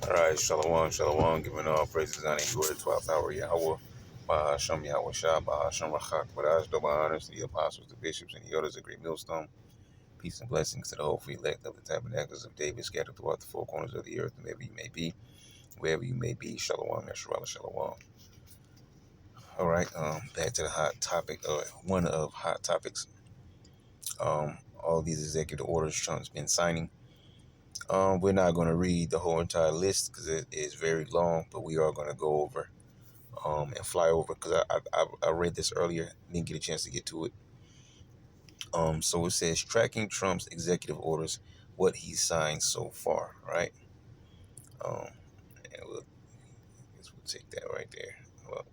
All right, Shalom, Shalom, giving all praises on the glory, 12th hour, Yahweh, Bahasham Yahweh Shah, Bahasham Rachak, Badash, double honors to the apostles, the bishops, and the elders of Great Millstone. Peace and blessings to the hopeful elect of the tabernacles of David, scattered throughout the four corners of the earth, wherever you may be, Shalom, Yasharallah, Shalom. All right, back to the hot topic, one of hot topics. All these executive orders Trump's been signing. We're not going to read the whole entire list because it is very long, but we are going to go over and fly over because I read this earlier, didn't get a chance to get to it. So it says tracking Trump's executive orders, what he signed so far, right? And I guess we'll take that right there. Well,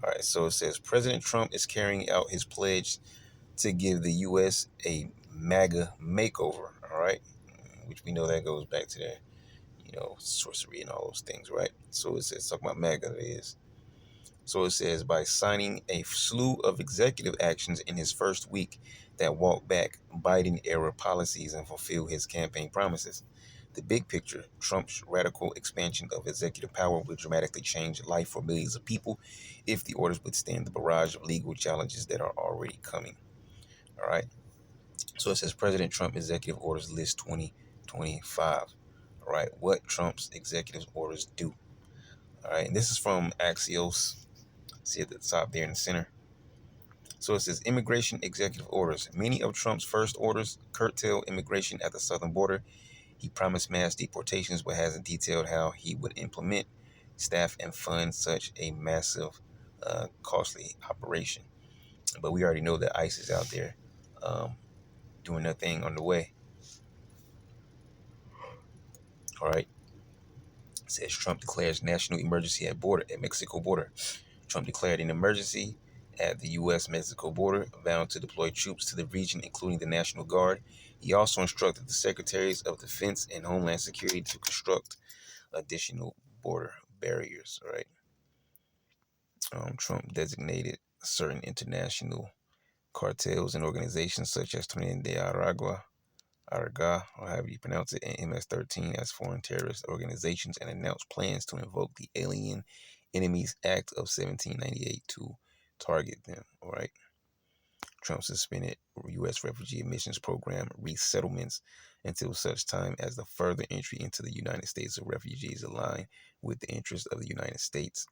all right, so it says President Trump is carrying out his pledge to give the U.S. a MAGA makeover, all right? Which we know that goes back to their, sorcery and all those things, right? So it says, talking about MAGA, it is. So it says, by signing a slew of executive actions in his first week that walk back Biden-era policies and fulfill his campaign promises. The big picture, Trump's radical expansion of executive power will dramatically change life for millions of people if the orders withstand the barrage of legal challenges that are already coming. All right. So it says President Trump Executive Orders List 2025. All right. What Trump's executive orders do. All right. And this is from Axios. See at the top there in the center. So it says immigration executive orders. Many of Trump's first orders curtail immigration at the southern border. He promised mass deportations, but hasn't detailed how he would implement, staff, and fund such a massive, costly operation. But we already know that ICE is out there doing their thing on the way. All right. It says Trump declares national emergency at Mexico border. Trump declared an emergency at the U.S.-Mexico border, vowing to deploy troops to the region, including the National Guard. He also instructed the Secretaries of Defense and Homeland Security to construct additional border barriers. Right. Trump designated certain international cartels and organizations such as Tren de Aragua, or however you pronounce it, and MS-13 as foreign terrorist organizations, and announced plans to invoke the Alien Enemies Act of 1798 to target them. All right. Trump suspended U.S. refugee admissions program resettlements until such time as the further entry into the United States of refugees align with the interests of the United States.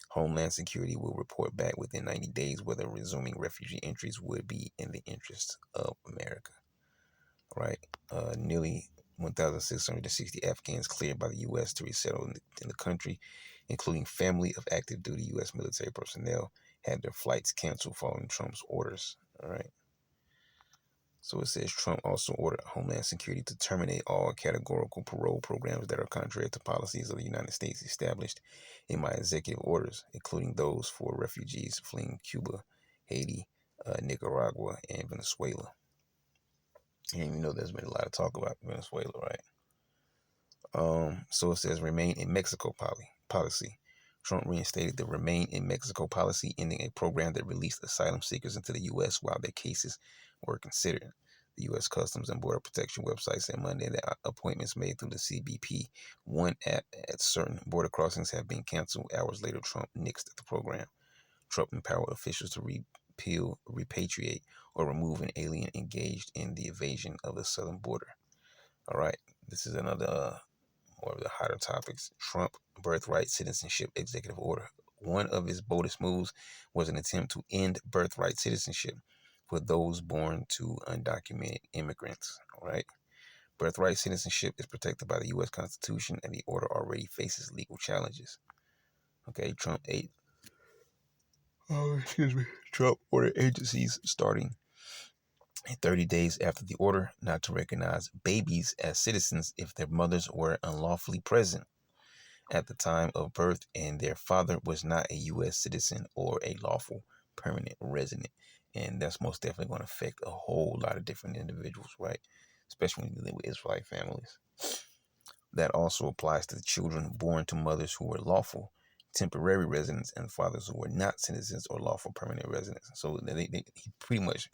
Homeland Security will report back within 90 days whether resuming refugee entries would be in the interests of America. Right. Nearly 1,660 Afghans cleared by the U.S. to resettle in the country, including family of active duty U.S. military personnel, had their flights canceled following Trump's orders. All right. So it says Trump also ordered Homeland Security to terminate all categorical parole programs that are contrary to policies of the United States established in my executive orders, including those for refugees fleeing Cuba, Haiti, Nicaragua, and Venezuela. And you know there's been a lot of talk about Venezuela, right? So it says remain in Mexico policy. Trump reinstated the remain in Mexico policy, ending a program that released asylum seekers into the U.S. while their cases were considered. The U.S. Customs and Border Protection website said Monday that appointments made through the CBP One app at certain border crossings have been canceled. Hours later, Trump nixed the program. Trump empowered officials to repeal, repatriate, or remove an alien engaged in the evasion of the southern border. All right, this is another more of the hotter topics. Trump birthright citizenship executive order. One of his boldest moves was an attempt to end birthright citizenship for those born to undocumented immigrants. All right. Birthright citizenship is protected by the U.S. Constitution, and the order already faces legal challenges. Okay, Trump ordered agencies starting 30 days after the order not to recognize babies as citizens if their mothers were unlawfully present at the time of birth and their father was not a U.S. citizen or a lawful permanent resident. And that's most definitely going to affect a whole lot of different individuals, right? Especially when you live with Israelite families. That also applies to the children born to mothers who were lawful temporary residents and fathers who were not citizens or lawful permanent residents. So he pretty much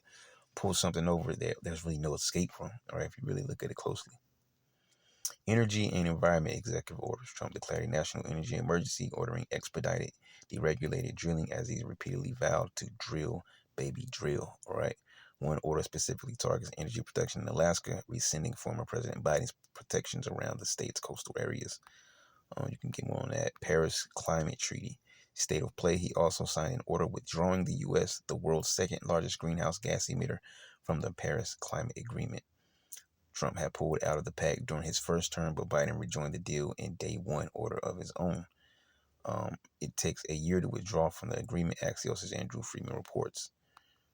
pulls something over there there's really no escape from, all right, if you really look at it closely. Energy and environment executive orders. Trump declared a national energy emergency, ordering expedited, deregulated drilling as he repeatedly vowed to drill, baby, drill. All right. One order specifically targets energy production in Alaska, rescinding former President Biden's protections around the state's coastal areas. You can get more on that. Paris Climate Treaty. State of play. He also signed an order withdrawing the U.S., the world's second largest greenhouse gas emitter, from the Paris Climate Agreement. Trump had pulled out of the pact during his first term, but Biden rejoined the deal in day one order of his own. It takes a year to withdraw from the agreement, Axios' Andrew Freeman reports.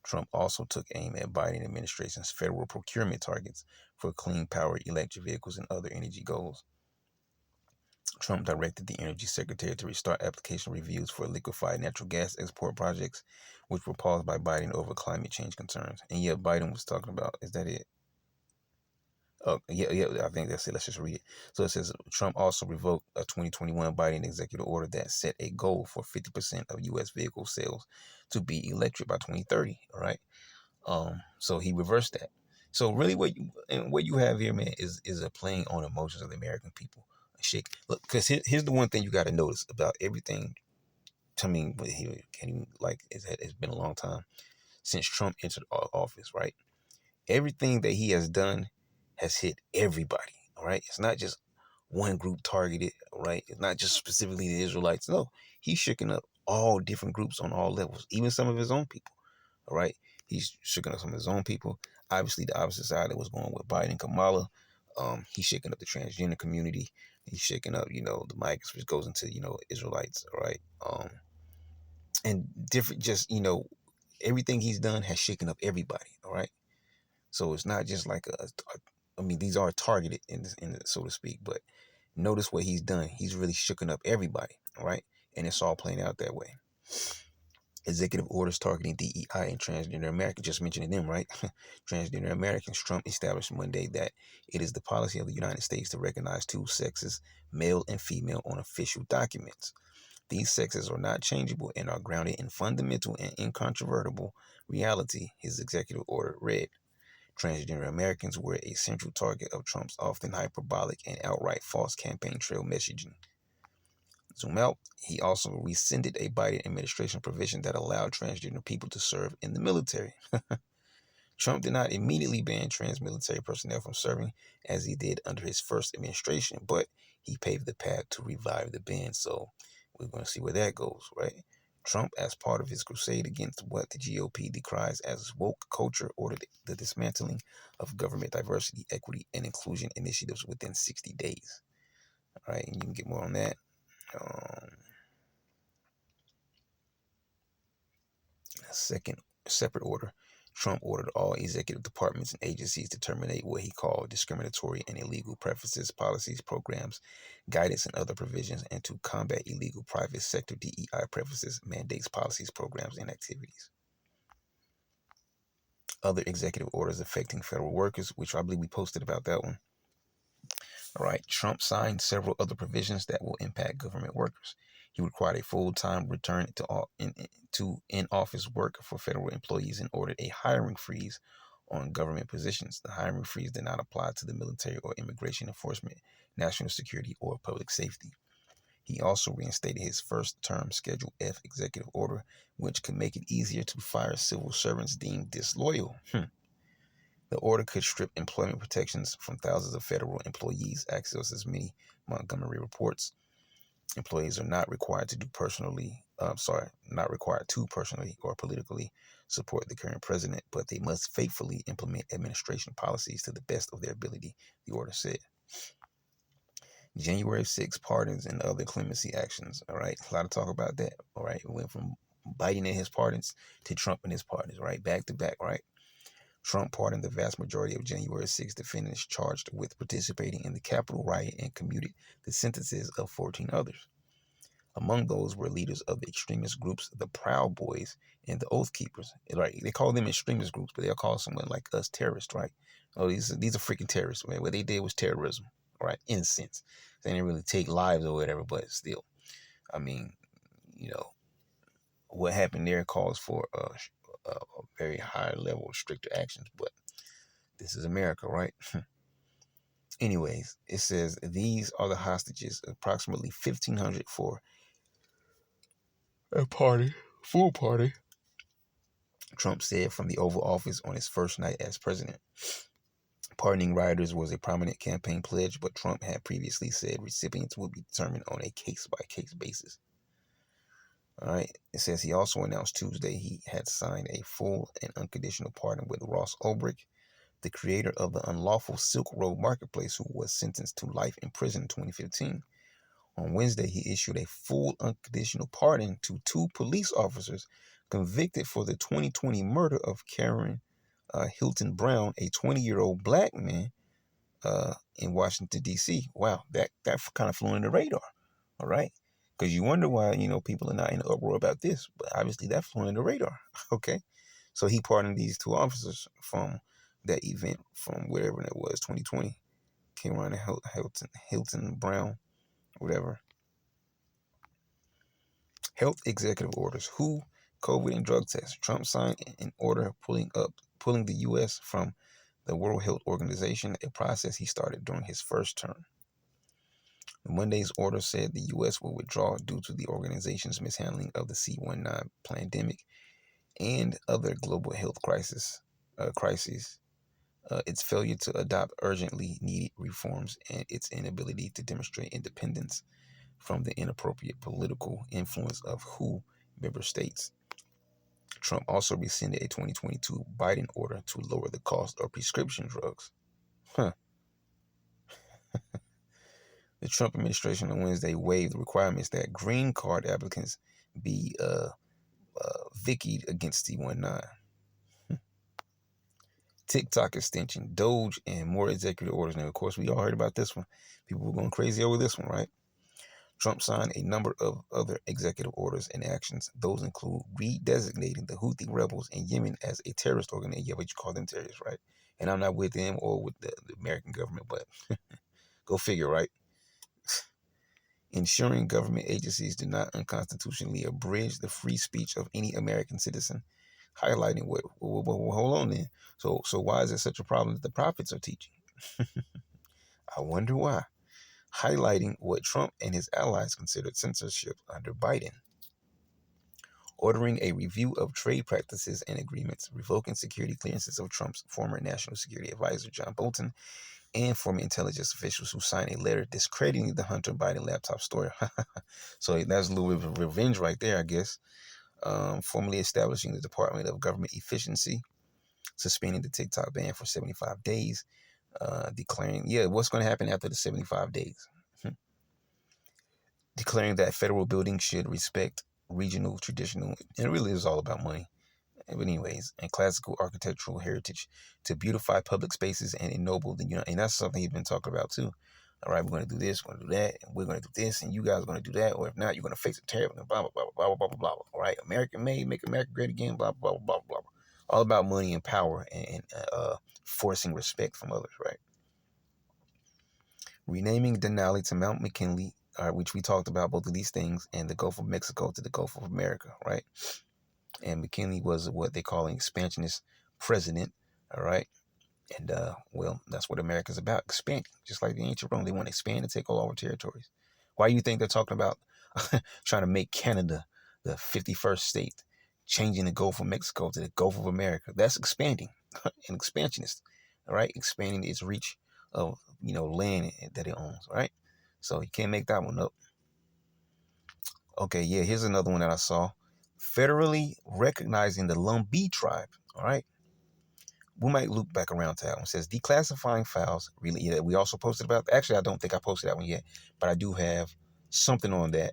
Trump also took aim at Biden administration's federal procurement targets for clean power, electric vehicles, and other energy goals. Trump directed the Energy Secretary to restart application reviews for liquefied natural gas export projects, which were paused by Biden over climate change concerns. And yet Biden was talking about, is that it? Oh, yeah, I think that's it. Let's just read it. So it says Trump also revoked a 2021 Biden executive order that set a goal for 50% of U.S. vehicle sales to be electric by 2030. All right. So he reversed that. So really, what you have here, man, is a playing on emotions of the American people. Shit, look, because here's the one thing you got to notice about everything. To me, but he can't even like it's been a long time since Trump entered office, right? Everything that he has done has hit everybody. All right, it's not just one group targeted. Right, it's not just specifically the Israelites. No, he's shaking up all different groups on all levels, even some of his own people. All right, he's shaking up some of his own people. Obviously, the opposite side that was going with Biden, Kamala. He's shaking up the transgender community. He's shaking up, the migrants, which goes into, Israelites. All right, and different, just everything he's done has shaken up everybody. All right. So it's not just like I mean, these are targeted so to speak, but notice what he's done. He's really shooken up everybody, all right? And it's all playing out that way. Executive orders targeting DEI and transgender Americans, just mentioning them, right? Transgender Americans. Trump established Monday that it is the policy of the United States to recognize two sexes, male and female, on official documents. These sexes are not changeable and are grounded in fundamental and incontrovertible reality, his executive order read. Transgender Americans were a central target of Trump's often hyperbolic and outright false campaign trail messaging. Zoom out. He also rescinded a Biden administration provision that allowed transgender people to serve in the military. Trump did not immediately ban trans military personnel from serving as he did under his first administration, but he paved the path to revive the ban. So we're going to see where that goes, right? Trump, as part of his crusade against what the GOP decries as woke culture, ordered the dismantling of government diversity, equity, and inclusion initiatives within 60 days. All right, and you can get more on that. Second separate order, Trump ordered all executive departments and agencies to terminate what he called discriminatory and illegal preferences, policies, programs, guidance, and other provisions, and to combat illegal private sector DEI preferences, mandates, policies, programs, and activities. Other executive orders affecting federal workers, which I believe we posted about that one. All right, Trump signed several other provisions that will impact government workers. He required a full-time return to in-office work for federal employees and ordered a hiring freeze on government positions. The hiring freeze did not apply to the military or immigration enforcement, national security, or public safety. He also reinstated his first-term Schedule F executive order, which could make it easier to fire civil servants deemed disloyal. The order could strip employment protections from thousands of federal employees, Axios' Minnie Montgomery reports. Employees are not required to personally or politically support the current president, but they must faithfully implement administration policies to the best of their ability, the order said. January 6 pardons and other clemency actions. All right, a lot of talk about that. All right, it went from Biden and his pardons to Trump and his pardons, right, back to back, right? Trump pardoned the vast majority of January 6 defendants charged with participating in the Capitol riot and commuted the sentences of 14 others. Among those were leaders of the extremist groups, the Proud Boys and the Oath Keepers. Right? They call them extremist groups, but they'll call someone like us terrorists, right? Oh, these are freaking terrorists, man. What they did was terrorism, right? In a sense. They didn't really take lives or whatever, but still. I mean, what happened there calls for a very high level of stricter actions, but this is America, right? Anyways, it says these are the hostages, approximately 1,500 for a party, full party, Trump said from the Oval Office on his first night as president. Pardoning rioters was a prominent campaign pledge, but Trump had previously said recipients would be determined on a case-by-case basis. All right. It says he also announced Tuesday he had signed a full and unconditional pardon with Ross Ulbricht, the creator of the unlawful Silk Road Marketplace, who was sentenced to life in prison in 2015. On Wednesday, he issued a full unconditional pardon to 2 police officers convicted for the 2020 murder of Karen Hilton Brown, a 20-year-old black man in Washington, D.C. Wow, that kind of flew under the radar, all right? Because you wonder why, people are not in uproar about this, but obviously that flew under the radar, okay? So he pardoned these 2 officers from that event from wherever it was, 2020. Karen Hilton Brown, whatever. Health executive orders. WHO, COVID and drug tests. Trump signed an order pulling the U.S. from the World Health Organization, a process he started during his first term. Monday's order said the U.S. will withdraw due to the organization's mishandling of the C-19 pandemic and other global health crises, its failure to adopt urgently needed reforms, and its inability to demonstrate independence from the inappropriate political influence of WHO member states. Trump also rescinded a 2022 Biden order to lower the cost of prescription drugs. The Trump administration on Wednesday waived the requirements that green card applicants be vickied against C-19. TikTok extension, Doge, and more executive orders. Now, of course, we all heard about this one. People were going crazy over this one, right? Trump signed a number of other executive orders and actions. Those include redesignating the Houthi rebels in Yemen as a terrorist organization. Yeah, but you call them terrorists, right? And I'm not with them or with the American government, but go figure, right? Ensuring government agencies do not unconstitutionally abridge the free speech of any American citizen, highlighting what hold on then. So why is it such a problem that the prophets are teaching? I wonder why. Highlighting what Trump and his allies considered censorship under Biden. Ordering a review of trade practices and agreements, revoking security clearances of Trump's former national security advisor, John Bolton, and former intelligence officials who signed a letter discrediting the Hunter Biden laptop story. So that's a little bit of revenge right there, I guess. Formally establishing the Department of Government Efficiency, suspending the TikTok ban for 75 days, declaring, what's going to happen after the 75 days? Declaring that federal buildings should respect regional, traditional, and it really is all about money. But anyways, and classical architectural heritage to beautify public spaces and ennoble the, and that's something he's been talking about too. All right, we're going to do this, we're going to do that, and we're going to do this, and you guys are going to do that, or if not, you're going to face a tariff, and blah, blah, blah, blah, blah, blah, blah, blah. All right, American made, make America great again, blah, blah, blah, blah, blah. All about money and power and forcing respect from others, right? Renaming Denali to Mount McKinley, which we talked about both of these things, and the Gulf of Mexico to the Gulf of America, right? And McKinley was what they call an expansionist president, all right? And, that's what America's about, expanding. Just like the ancient Rome, they want to expand and take all our territories. Why do you think they're talking about trying to make Canada the 51st state, changing the Gulf of Mexico to the Gulf of America? That's expanding, an expansionist, all right? Expanding its reach of, land that it owns, right? So you can't make that one up. Okay, here's another one that I saw. Federally recognizing the Lumbee tribe, all right? We might loop back around to that one. It says declassifying files. Really, we also posted about. Actually, I don't think I posted that one yet, but I do have something on that.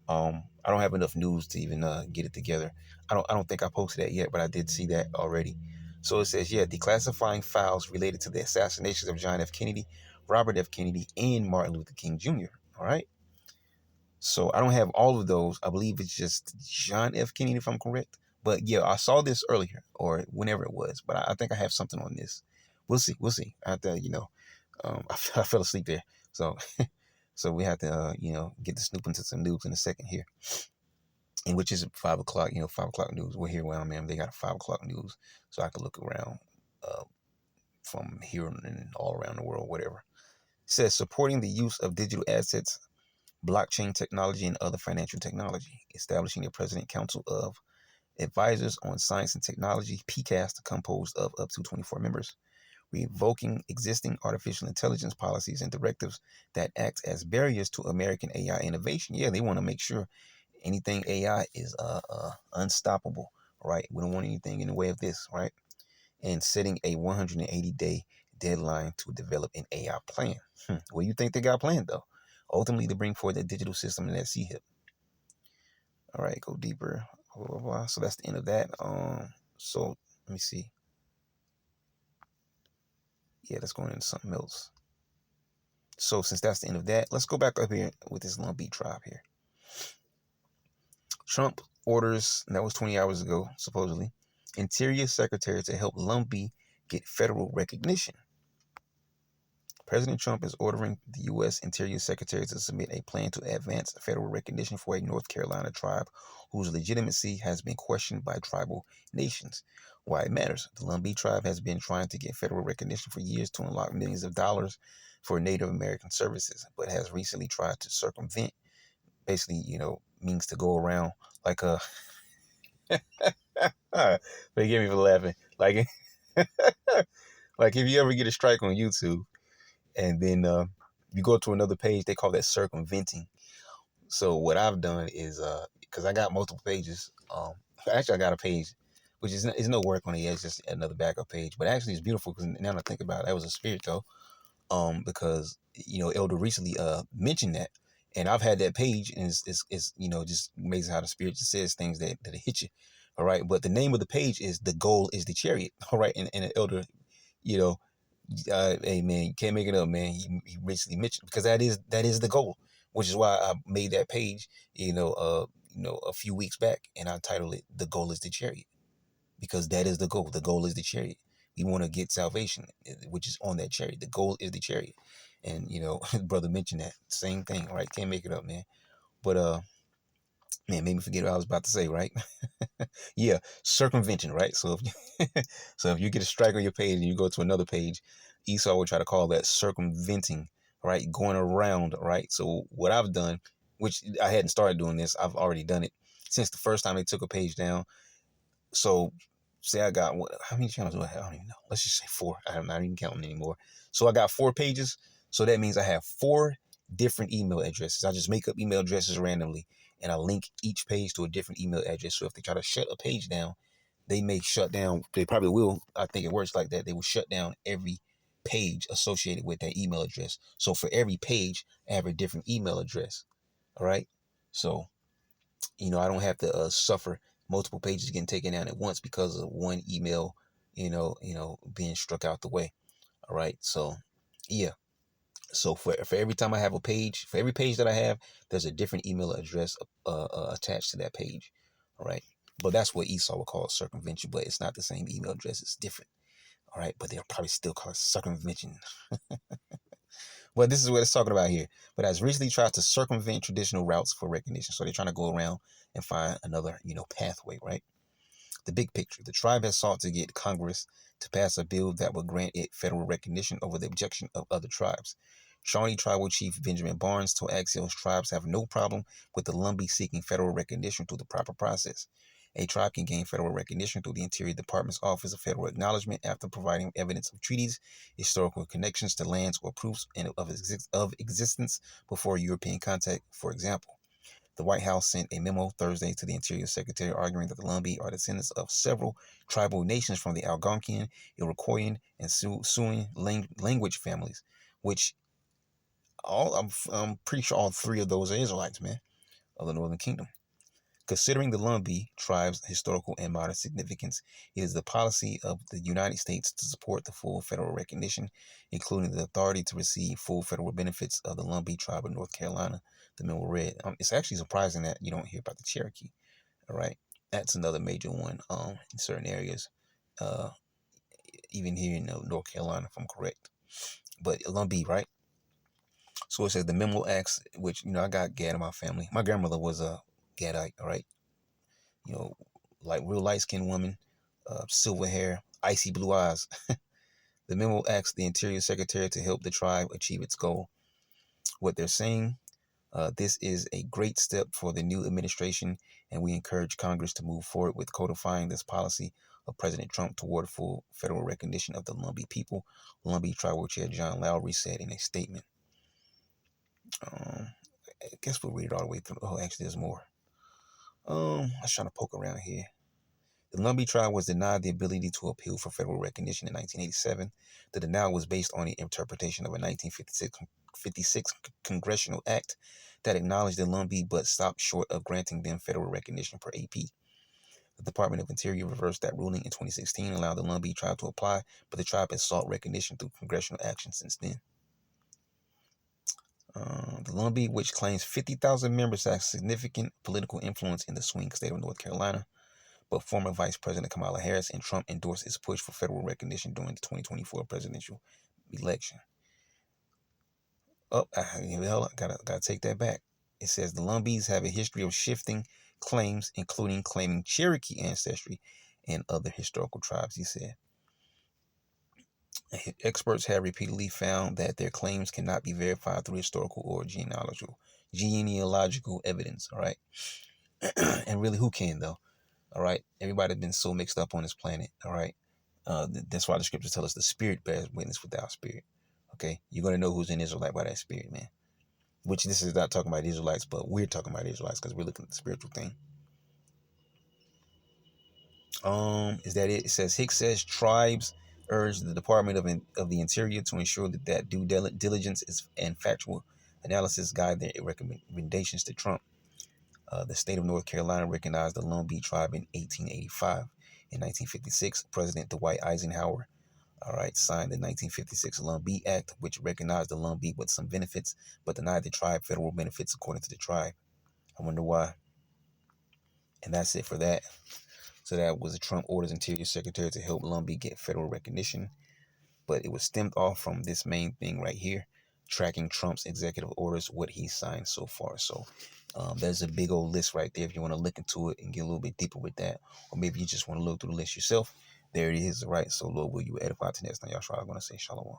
I don't have enough news to even get it together. I don't think I posted that yet, but I did see that already. So it says, declassifying files related to the assassinations of John F. Kennedy, Robert F. Kennedy, and Martin Luther King Jr. All right. So I don't have all of those. I believe it's just John F. Kennedy, if I'm correct. But I saw this earlier or whenever it was. But I think I have something on this. We'll see. I have to, I fell asleep there. So so we have to, get to snoop into some news in a second here. And which is 5 o'clock, 5 o'clock news. We're here where I'm at. They got a 5 o'clock news. So I can look around from here and all around the world, whatever. says supporting the use of digital assets, blockchain technology, and other financial technology, establishing a President Council of Advisors on Science and Technology, PCAST, composed of up to 24 members, revoking existing artificial intelligence policies and directives that act as barriers to American AI innovation. Yeah, they want to make sure anything AI is unstoppable, right? We don't want anything in the way of this, right? And setting a 180-day deadline to develop an AI plan. What do you think they got planned, though? Ultimately, to bring forth a digital system in that CHIP. All right, go deeper. Blah, blah, blah. So that's the end of that. So let me see. Yeah, let's go into something else. So since that's the end of that, let's go back up here with this Lumbee tribe here. Trump orders, and that was 20 hours ago, supposedly, Interior Secretary to help Lumbee get federal recognition. President Trump is ordering the U.S. Interior Secretary to submit a plan to advance federal recognition for a North Carolina tribe whose legitimacy has been questioned by tribal nations. Why it matters. The Lumbee tribe has been trying to get federal recognition for years to unlock millions of dollars for Native American services, but has recently tried to circumvent, basically, means to go around like a... Forgive me for laughing. Like, like if you ever get a strike on YouTube, and then you go to another page, they call that circumventing. So what I've done is, because I got multiple pages, actually I got a page which is no work on it yet, it's just another backup page, but actually it's beautiful because now that I think about it, that was a spirit though, because Elder recently mentioned that, and I've had that page, and it's just amazing how the spirit just says things that hit you. All right, but the name of the page is "The Goal Is the Chariot." All right, and an elder, you know hey man, you can't make it up, man. He recently mentioned, because that is the goal, which is why I made that page, a few weeks back, and I titled it "The Goal Is the Chariot," because that is the goal. The goal is the chariot. We want to get salvation, which is on that chariot. The goal is the chariot, and brother mentioned that same thing, right? Can't make it up, man. But man, made me forget what I was about to say, right? Yeah, circumvention, right? So if so if you get a strike on your page and you go to another page, Esau will try to call that circumventing, right? Going around, right? So what I've done, which I hadn't started doing this, I've already done it since the first time they took a page down. So say I got how many channels do I have? I don't even know. Let's just say 4. I'm not even counting anymore. So I got 4 pages. So that means I have 4 different email addresses. I just make up email addresses randomly, and I link each page to a different email address. So if they try to shut a page down, they may shut down. They probably will. I think it works like that. They will shut down every page associated with that email address. So for every page, I have a different email address. All right. So I don't have to suffer multiple pages getting taken down at once because of one email, being struck out the way. All right. So, yeah. So for every time I have a page, for every page that I have, there's a different email address attached to that page. All right. But that's what Esau would call circumvention, but it's not the same email address. It's different. All right. But they'll probably still call it circumvention. Well, this is what it's talking about here. But has recently tried to circumvent traditional routes for recognition. So they're trying to go around and find another, pathway, right? The big picture. The tribe has sought to get Congress to pass a bill that would grant it federal recognition over the objection of other tribes. Shawnee Tribal Chief Benjamin Barnes told Axios tribes have no problem with the Lumbee seeking federal recognition through the proper process. A tribe can gain federal recognition through the Interior Department's Office of Federal Acknowledgement after providing evidence of treaties, historical connections to lands, or proofs of existence before European contact, for example. The White House sent a memo Thursday to the Interior Secretary arguing that the Lumbee are descendants of several tribal nations from the Algonquian, Iroquoian, and Siouan language families, which I'm pretty sure all 3 of those are Israelites, man, of the Northern Kingdom. Considering the Lumbee tribe's historical and modern significance, it is the policy of the United States to support the full federal recognition, including the authority to receive full federal benefits of the Lumbee tribe of North Carolina, the memo read. It's actually surprising that you don't hear about the Cherokee. All right. That's another major one in certain areas, uh, even here in North Carolina, if I'm correct. But Lumbee, right? So it says the memo acts, which, I got Gad in my family. My grandmother was a Gadite, all right? You know, like real light skinned woman, silver hair, icy blue eyes. The memo asks the Interior Secretary to help the tribe achieve its goal. What they're saying, this is a great step for the new administration, and we encourage Congress to move forward with codifying this policy of President Trump toward full federal recognition of the Lumbee people, Lumbee Tribal Chair John Lowry said in a statement. I guess we'll read it all the way through. Oh, actually, there's more. I was trying to poke around here. The Lumbee tribe was denied the ability to appeal for federal recognition in 1987. The denial was based on the interpretation of a 1956 congressional act that acknowledged the Lumbee but stopped short of granting them federal recognition per AP. The Department of Interior reversed that ruling in 2016 and allowed the Lumbee tribe to apply, but the tribe has sought recognition through congressional action since then. The Lumbee, which claims 50,000 members, has significant political influence in the swing state of North Carolina. But former Vice President Kamala Harris and Trump endorsed its push for federal recognition during the 2024 presidential election. I gotta take that back. It says the Lumbees have a history of shifting claims, including claiming Cherokee ancestry and other historical tribes, he said. Experts have repeatedly found that their claims cannot be verified through historical or genealogical evidence, all right? And really, who can, though? All right, everybody's been so mixed up on this planet. All right, that's why the scriptures tell us the spirit bears witness with our spirit. Okay, you're gonna know who's an Israelite by that spirit, man. Which this is not talking about Israelites, but we're talking about Israelites because we're looking at the spiritual thing. Is that it? It says Hicks says tribes urge the Department of the Interior to ensure that due diligence and factual analysis guide their recommendations to Trump. The state of North Carolina recognized the Lumbee tribe in 1885. In 1956, President Dwight Eisenhower, signed the 1956 Lumbee Act, which recognized the Lumbee with some benefits, but denied the tribe federal benefits according to the tribe. I wonder why. And that's it for that. So that was the Trump orders Interior Secretary to help Lumbee get federal recognition. But it was stemmed off from this main thing right here, tracking Trump's executive orders, what he signed so far. So there's a big old list right there if you want to look into it and get a little bit deeper with that. Or maybe you just want to look through the list yourself. There it is, right? So Lord, will you edify to next time? Y'all I'm going to say shalom.